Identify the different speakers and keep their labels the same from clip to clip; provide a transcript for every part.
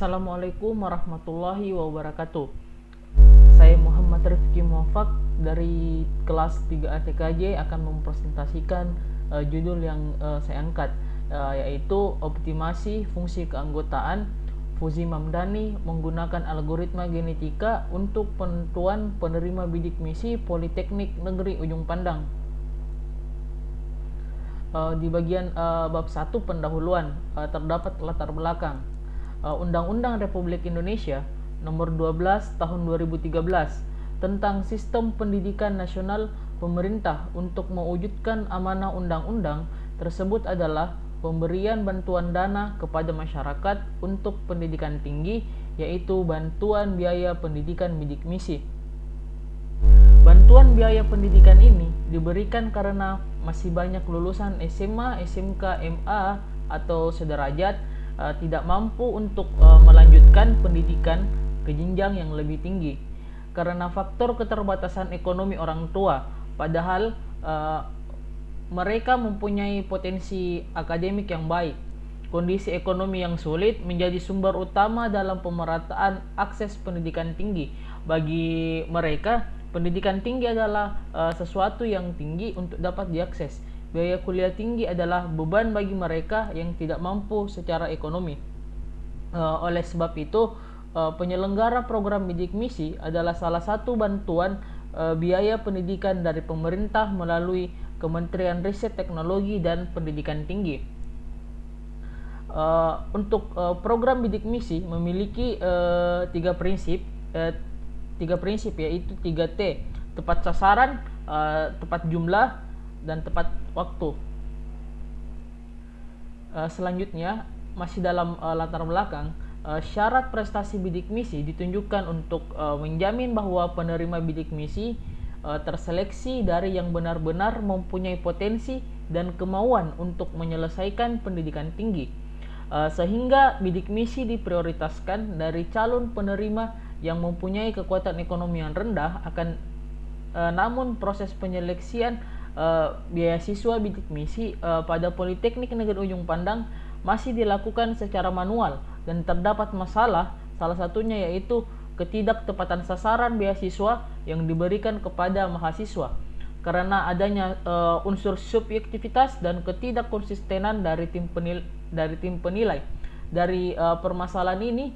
Speaker 1: Assalamualaikum warahmatullahi wabarakatuh. Saya Muhammad Rifki Muafak dari kelas 3 ATKJ akan mempresentasikan judul yang saya angkat, yaitu optimasi fungsi keanggotaan Fuzzy Mamdani menggunakan algoritma genetika untuk penentuan penerima bidik misi Politeknik Negeri Ujung Pandang. Di bagian bab 1 pendahuluan terdapat latar belakang Undang-Undang Republik Indonesia Nomor 12 Tahun 2013 tentang Sistem Pendidikan Nasional Pemerintah untuk mewujudkan amanah undang-undang tersebut adalah pemberian bantuan dana kepada masyarakat untuk pendidikan tinggi, yaitu bantuan biaya pendidikan bidik misi. Bantuan biaya pendidikan ini diberikan karena masih banyak lulusan SMA, SMK, MA atau sederajat tidak mampu untuk melanjutkan pendidikan ke jenjang yang lebih tinggi karena faktor keterbatasan ekonomi orang tua, padahal mereka mempunyai potensi akademik yang baik. Kondisi ekonomi yang sulit menjadi sumber utama dalam pemerataan akses pendidikan tinggi. Bagi mereka, pendidikan tinggi adalah sesuatu yang tinggi untuk dapat diakses. Biaya kuliah tinggi adalah beban bagi mereka yang tidak mampu secara ekonomi. Oleh sebab itu, penyelenggara program bidik misi adalah salah satu bantuan biaya pendidikan dari pemerintah melalui Kementerian Riset Teknologi dan Pendidikan Tinggi. Untuk program bidik misi memiliki tiga prinsip yaitu 3T: tepat sasaran, tepat jumlah, dan tepat waktu. Selanjutnya, masih dalam latar belakang, syarat prestasi bidik misi ditunjukkan untuk menjamin bahwa penerima bidik misi terseleksi dari yang benar-benar mempunyai potensi dan kemauan untuk menyelesaikan pendidikan tinggi, sehingga bidik misi diprioritaskan dari calon penerima yang mempunyai kekuatan ekonomi yang rendah. Namun proses penyeleksian beasiswa bidik misi pada Politeknik Negeri Ujung Pandang masih dilakukan secara manual dan terdapat masalah, salah satunya yaitu ketidaktepatan sasaran beasiswa yang diberikan kepada mahasiswa karena adanya unsur subjektivitas dan ketidakkonsistenan dari tim penilai. Dari permasalahan ini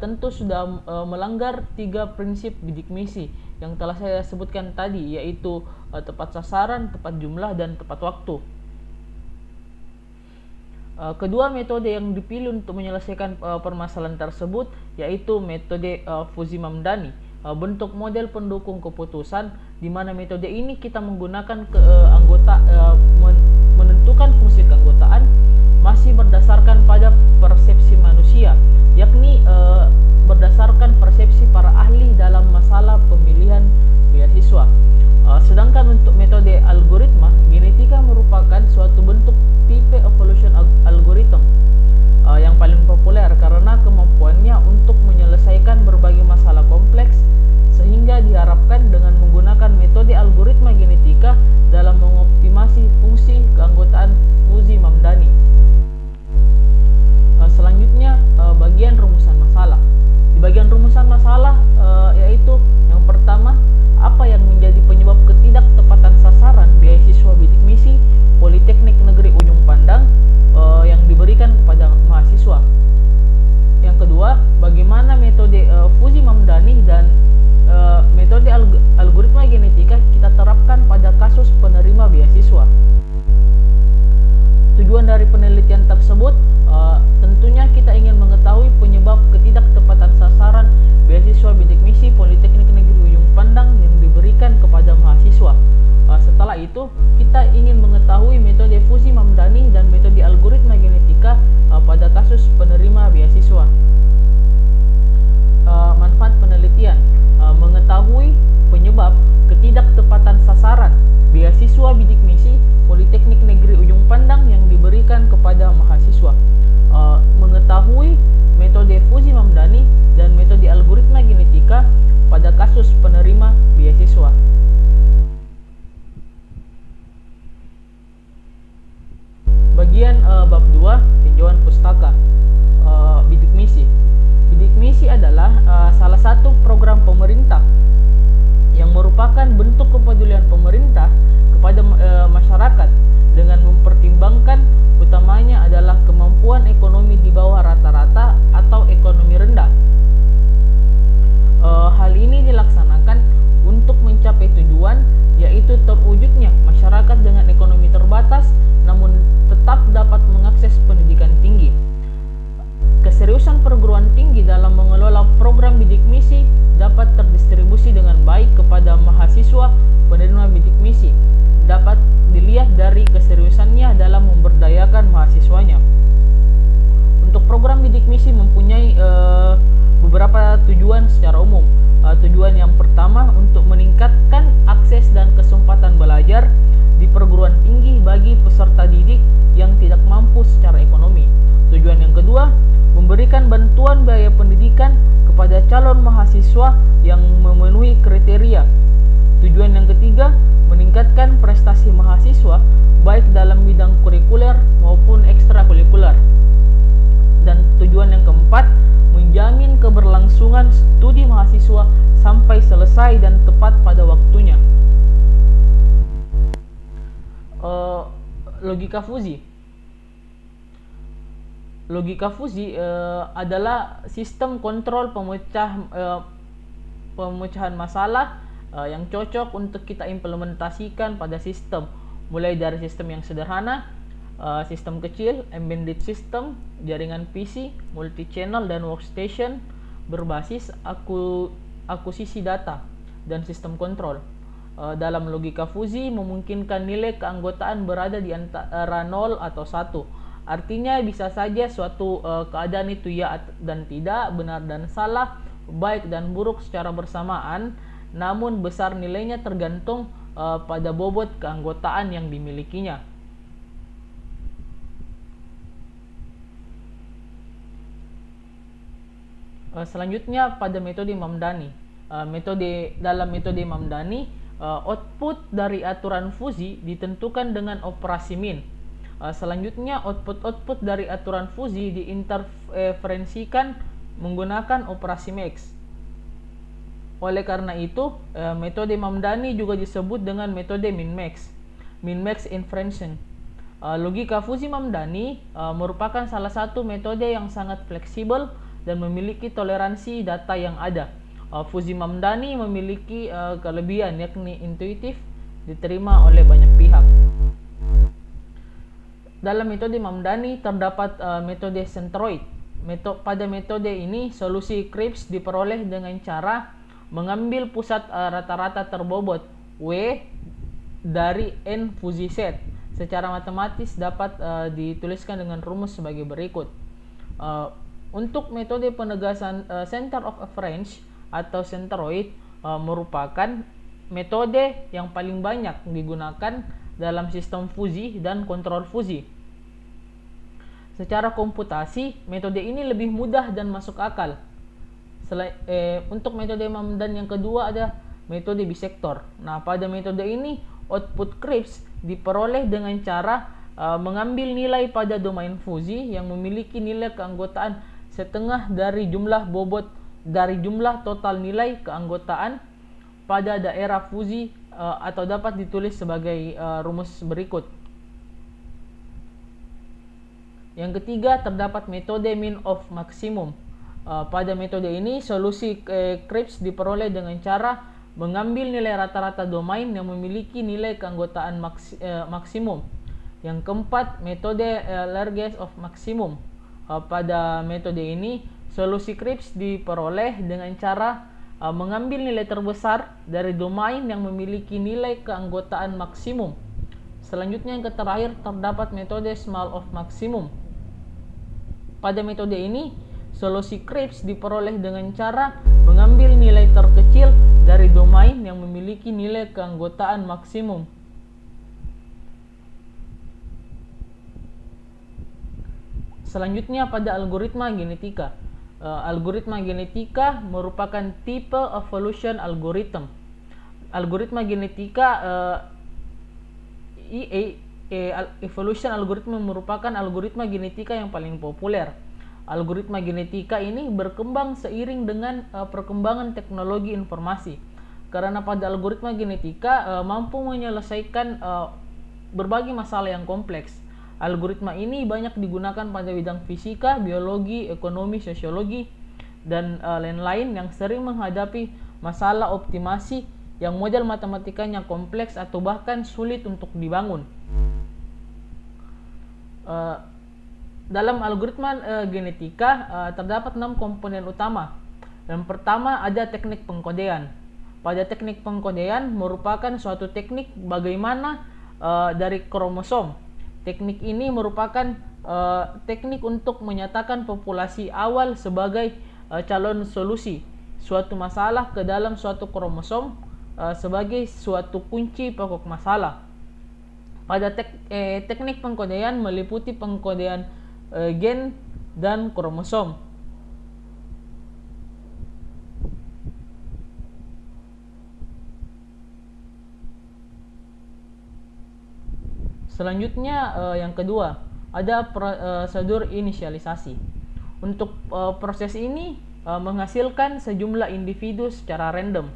Speaker 1: tentu sudah melanggar tiga prinsip bidik misi yang telah saya sebutkan tadi, yaitu tepat sasaran, tepat jumlah, dan tepat waktu. Kedua metode yang dipilih untuk menyelesaikan permasalahan tersebut yaitu metode Fuzzy Mamdani, bentuk model pendukung keputusan, di mana metode ini kita menggunakan menentukan fungsi keanggotaan masih berdasarkan pada persepsi manusia, yakni berdasarkan persepsi para ahli dalam masalah pemilihan beasiswa. Sedangkan untuk metode algoritma genetika merupakan suatu bentuk tipe evolution algorithm yang paling populer karena kemampuannya untuk menyelesaikan berbagai masalah kompleks, sehingga diharapkan dengan menggunakan metode algoritma genetika dalam mengoptimasi fungsi keanggotaan Fuzzy Mamdani. Selanjutnya, bagian rumusan masalah. Di bagian rumusan masalah yaitu yang pertama, apa yang menjadi penyebab ketidaktepatan sasaran beasiswa bidik misi Politeknik Negeri Ujung Pandang yang diberikan kepada mahasiswa. Yang kedua, bagaimana metode Fuzzy Mamdani dan metode algoritma genetika kita terapkan pada kasus penerima beasiswa. Tujuan dari penelitian tersebut tentunya kita ingin mengetahui penyebab ketidaktepatan sasaran beasiswa bidik misi Politeknik Negeri Ujung Pandang yang diberikan kepada mahasiswa. Setelah itu, kita ingin mengetahui metode Fuzzy Mamdani dan metode algoritma genetika pada kasus penerima beasiswa. Manfaat penelitian: mengetahui penyebab ketidaktepatan sasaran beasiswa bidik misi Politeknik Negeri Ujung Pandang yang diberikan kepada mahasiswa. Mengetahui metode Fuzzy Mamdani dan metode algoritma genetika pada kasus penerima beasiswa. Bagian bab 2, tinjauan pustaka bidik misi. misi adalah salah satu program pemerintah yang merupakan bentuk kepedulian pemerintah kepada masyarakat dengan mempertimbangkan utamanya adalah kemampuan ekonomi di bawah rata-rata atau ekonomi rendah. Hal ini dilaksanakan untuk mencapai tujuan, yaitu terwujudnya masyarakat dengan ekonomi terbatas namun tetap dapat mengakses pendidikan tinggi. Keseriusan perguruan tinggi dalam mengelola program bidik misi dapat terdistribusi dengan baik kepada mahasiswa penerima bidik misi. Dapat dilihat dari keseriusannya dalam memberdayakan mahasiswanya. Untuk program bidik misi mempunyai beberapa tujuan secara umum. Tujuan yang pertama untuk meningkatkan akses dan kesempatan belajar di perguruan tinggi bagi peserta didik yang tidak mampu secara ekonomi. Tujuan yang kedua, memberikan bantuan biaya pendidikan kepada calon mahasiswa yang memenuhi kriteria. Tujuan yang ketiga, meningkatkan prestasi mahasiswa baik dalam bidang kurikuler maupun ekstrakurikuler. Dan tujuan yang keempat, menjamin keberlangsungan studi mahasiswa sampai selesai dan tepat pada waktunya. Logika Fuzzy. Logika Fuzzy adalah sistem kontrol pemecahan masalah yang cocok untuk kita implementasikan pada sistem, mulai dari sistem yang sederhana, sistem kecil, embedded system, jaringan PC, multi-channel dan workstation berbasis akuisisi data, dan sistem kontrol. Dalam logika Fuzzy memungkinkan nilai keanggotaan berada di antara 0 atau 1. Artinya bisa saja suatu keadaan itu ya dan tidak, benar dan salah, baik dan buruk secara bersamaan, namun besar nilainya tergantung pada bobot keanggotaan yang dimilikinya. Selanjutnya pada metode Mamdani. Dalam metode Mamdani, output dari aturan Fuzzy ditentukan dengan operasi min. Selanjutnya output dari aturan Fuzzy diinterferensikan menggunakan operasi max. Oleh karena itu, metode Mamdani juga disebut dengan metode min-max inference. Logika Fuzzy Mamdani merupakan salah satu metode yang sangat fleksibel dan memiliki toleransi data yang ada. Fuzzy Mamdani memiliki kelebihan, yakni intuitif, diterima oleh banyak pihak. Dalam metode Mamdani terdapat metode centroid. Pada metode ini, solusi Kripps diperoleh dengan cara mengambil pusat rata-rata terbobot W dari N Fuzzy set. Secara matematis dapat dituliskan dengan rumus sebagai berikut. Untuk metode penegasan center of reference atau centroid merupakan metode yang paling banyak digunakan dalam sistem Fuzzy dan kontrol Fuzzy. Secara komputasi, metode ini lebih mudah dan masuk akal. Untuk metode Mamdani yang kedua ada metode bisektor. Nah, pada metode ini output Kripps diperoleh dengan cara mengambil nilai pada domain Fuzzy yang memiliki nilai keanggotaan setengah dari jumlah total nilai keanggotaan pada daerah Fuzzy, atau dapat ditulis sebagai rumus berikut. Yang ketiga terdapat metode min of maximum. Pada metode ini solusi Kripps diperoleh dengan cara mengambil nilai rata-rata domain yang memiliki nilai keanggotaan maksimum. Yang keempat, metode largest of maximum. Pada metode ini solusi Kripps diperoleh dengan cara mengambil nilai terbesar dari domain yang memiliki nilai keanggotaan maksimum. Selanjutnya yang terakhir terdapat metode small of maximum. Pada metode ini solusi Kripps diperoleh dengan cara mengambil nilai terkecil dari domain yang memiliki nilai keanggotaan maksimum. Selanjutnya pada algoritma genetika. Algoritma genetika merupakan tipe evolution algorithm. Algoritma genetika evolution algorithm merupakan algoritma genetika yang paling populer. Algoritma genetika ini berkembang seiring dengan perkembangan teknologi informasi. Karena pada algoritma genetika mampu menyelesaikan berbagai masalah yang kompleks. Algoritma ini banyak digunakan pada bidang fisika, biologi, ekonomi, sosiologi, dan lain-lain yang sering menghadapi masalah optimasi yang model matematikanya kompleks atau bahkan sulit untuk dibangun. Dalam algoritma genetika terdapat 6 komponen utama. Yang pertama ada teknik pengkodean. Pada teknik pengkodean merupakan suatu teknik bagaimana dari kromosom. Teknik ini merupakan teknik untuk menyatakan populasi awal sebagai calon solusi suatu masalah ke dalam suatu kromosom sebagai suatu kunci pokok masalah. Pada teknik pengkodean meliputi pengkodean gen dan kromosom. Selanjutnya yang kedua ada prosedur inisialisasi. Untuk proses ini menghasilkan sejumlah individu secara random.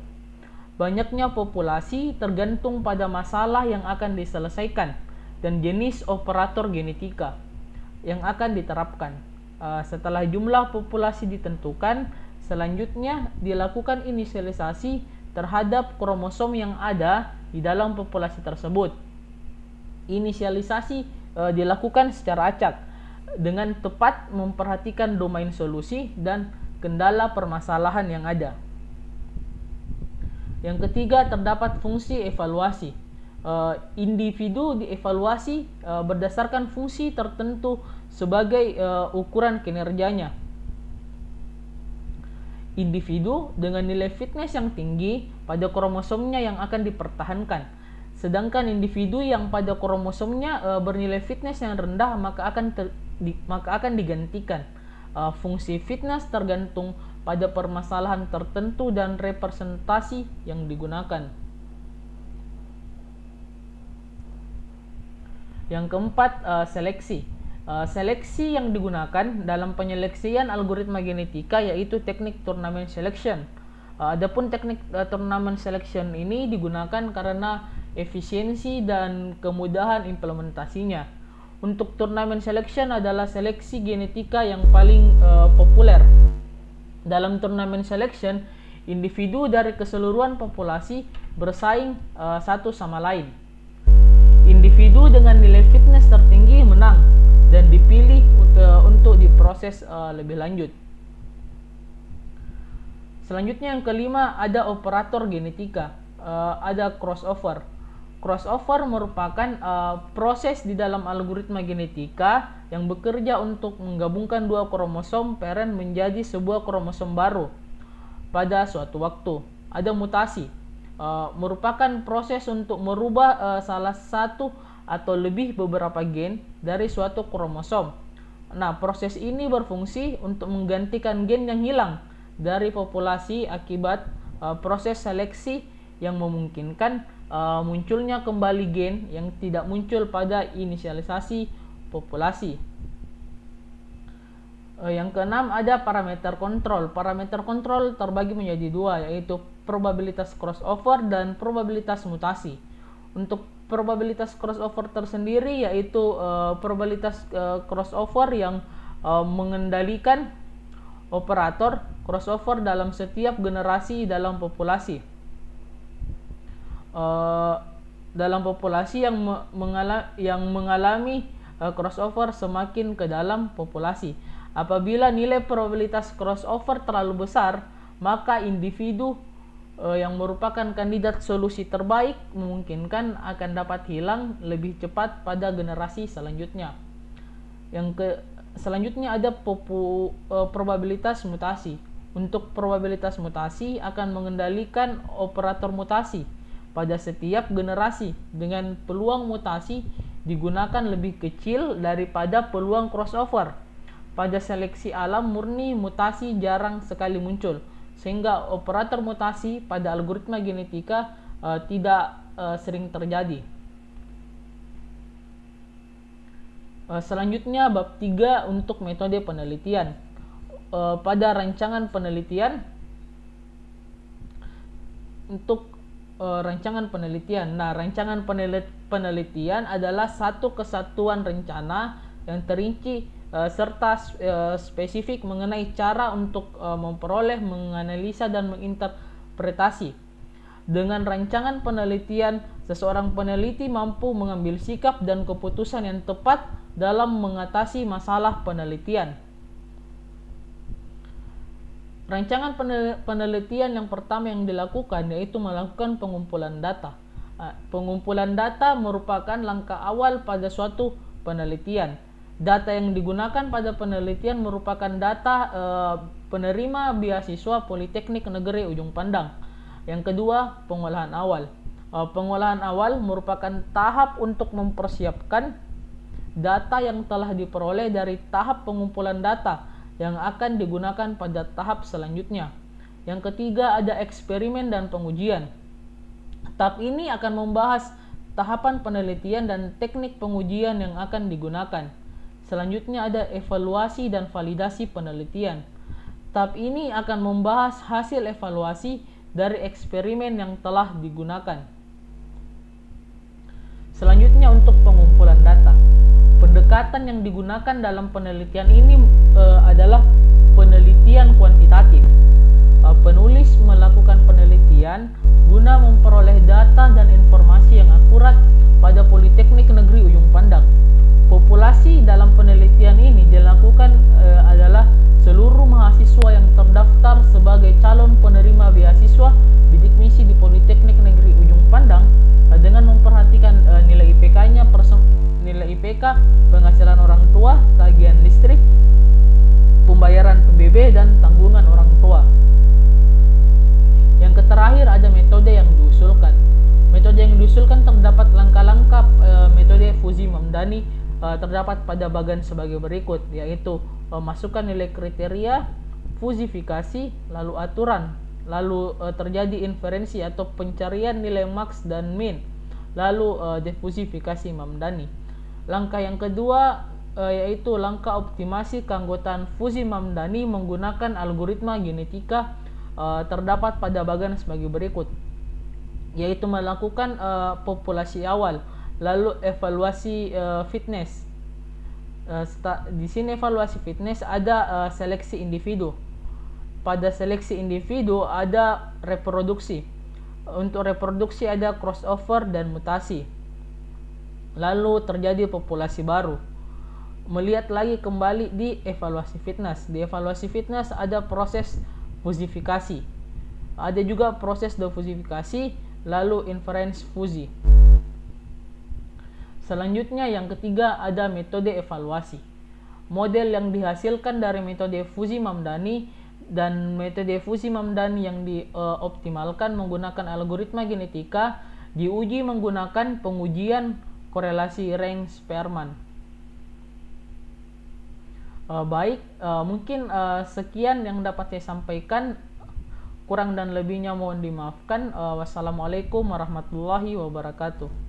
Speaker 1: Banyaknya populasi tergantung pada masalah yang akan diselesaikan dan jenis operator genetika yang akan diterapkan. Setelah jumlah populasi ditentukan, selanjutnya dilakukan inisialisasi terhadap kromosom yang ada di dalam populasi tersebut. Inisialisasi dilakukan secara acak dengan tepat memperhatikan domain solusi dan kendala permasalahan yang ada. Yang ketiga terdapat fungsi evaluasi. Individu dievaluasi berdasarkan fungsi tertentu sebagai ukuran kinerjanya. Individu dengan nilai fitness yang tinggi pada kromosomnya yang akan dipertahankan, sedangkan individu yang pada kromosomnya bernilai fitness yang rendah maka akan digantikan. Fungsi fitness tergantung pada permasalahan tertentu dan representasi yang digunakan. Yang keempat, seleksi. Seleksi yang digunakan dalam penyeleksian algoritma genetika yaitu teknik turnamen selection. Adapun teknik turnamen selection ini digunakan karena efisiensi dan kemudahan implementasinya. Untuk turnamen selection adalah seleksi genetika yang paling populer. Dalam turnamen selection, individu dari keseluruhan populasi bersaing satu sama lain. Individu dengan nilai fitness tertinggi menang dan dipilih untuk diproses lebih lanjut. Selanjutnya yang kelima ada operator genetika, ada crossover. Crossover merupakan proses di dalam algoritma genetika yang bekerja untuk menggabungkan dua kromosom parent menjadi sebuah kromosom baru pada suatu waktu. Ada mutasi, merupakan proses untuk merubah salah satu atau lebih beberapa gen dari suatu kromosom. Nah, proses ini berfungsi untuk menggantikan gen yang hilang dari populasi akibat proses seleksi yang memungkinkan munculnya kembali gen yang tidak muncul pada inisialisasi populasi. Yang keenam ada parameter kontrol. Parameter kontrol terbagi menjadi dua, yaitu probabilitas crossover dan probabilitas mutasi. Untuk probabilitas crossover tersendiri yaitu probabilitas crossover yang mengendalikan operator crossover dalam setiap generasi dalam populasi. Dalam populasi yang mengalami crossover semakin ke dalam populasi. Apabila nilai probabilitas crossover terlalu besar, maka individu yang merupakan kandidat solusi terbaik memungkinkan akan dapat hilang lebih cepat pada generasi selanjutnya. Selanjutnya ada probabilitas mutasi. Untuk probabilitas mutasi akan mengendalikan operator mutasi pada setiap generasi dengan peluang mutasi digunakan lebih kecil daripada peluang crossover. Pada seleksi alam murni mutasi jarang sekali muncul, sehingga operator mutasi pada algoritma genetika tidak sering terjadi. Selanjutnya bab 3 untuk metode penelitian. Pada rancangan penelitian rancangan penelitian. Nah, rancangan penelitian adalah satu kesatuan rencana yang terinci serta spesifik mengenai cara untuk memperoleh, menganalisa, dan menginterpretasi. Dengan rancangan penelitian, seseorang peneliti mampu mengambil sikap dan keputusan yang tepat dalam mengatasi masalah penelitian. Rancangan penelitian yang pertama yang dilakukan yaitu melakukan pengumpulan data. Pengumpulan data merupakan langkah awal pada suatu penelitian. Data yang digunakan pada penelitian merupakan data penerima beasiswa Politeknik Negeri Ujung Pandang. Yang kedua, pengolahan awal. Pengolahan awal merupakan tahap untuk mempersiapkan data yang telah diperoleh dari tahap pengumpulan data yang akan digunakan pada tahap selanjutnya. Yang ketiga, ada eksperimen dan pengujian. Tahap ini akan membahas tahapan penelitian dan teknik pengujian yang akan digunakan. Selanjutnya ada evaluasi dan validasi penelitian. Tahap ini akan membahas hasil evaluasi dari eksperimen yang telah digunakan. Selanjutnya untuk pengumpulan data. Pendekatan yang digunakan dalam penelitian ini adalah penelitian kuantitatif. Penulis melakukan penelitian guna memperoleh data dan informasi yang akurat pada Politeknik Negeri Ujung Pandang. Populasi dalam penelitian ini dilakukan adalah seluruh mahasiswa yang terdaftar sebagai calon penerima beasiswa bidik misi di Politeknik Negeri Ujung Pandang dengan memperhatikan nilai IPK-nya, nilai IPK, penghasilan orang tua, tagihan listrik, pembayaran PBB, dan tanggungan orang tua. Yang terakhir ada metode yang diusulkan. Metode yang diusulkan terdapat langkah-langkah metode Fuzzi-Mamdani terdapat pada bagian sebagai berikut, yaitu masukkan nilai kriteria, fuzifikasi, lalu aturan, lalu terjadi inferensi atau pencarian nilai max dan min, lalu defusifikasi Mamdani. Langkah yang kedua yaitu langkah optimasi keanggotaan Fuzzi-Mamdani menggunakan algoritma genetika terdapat pada bagian sebagai berikut, yaitu melakukan populasi awal, lalu evaluasi fitness. Di sini evaluasi fitness ada seleksi individu. Pada seleksi individu ada reproduksi. Untuk reproduksi ada crossover dan mutasi. Lalu terjadi populasi baru. Melihat lagi kembali di evaluasi fitness. Di evaluasi fitness ada proses fuzifikasi. Ada juga proses defusifikasi, lalu inference Fuzzi. Selanjutnya yang ketiga ada metode evaluasi. Model yang dihasilkan dari metode Fuzzi-Mamdani dan metode Fuzzi-Mamdani yang dioptimalkan menggunakan algoritma genetika diuji menggunakan pengujian korelasi Range-Spearman. Mungkin sekian yang dapat saya sampaikan. Kurang dan lebihnya mohon dimaafkan. Wassalamualaikum warahmatullahi wabarakatuh.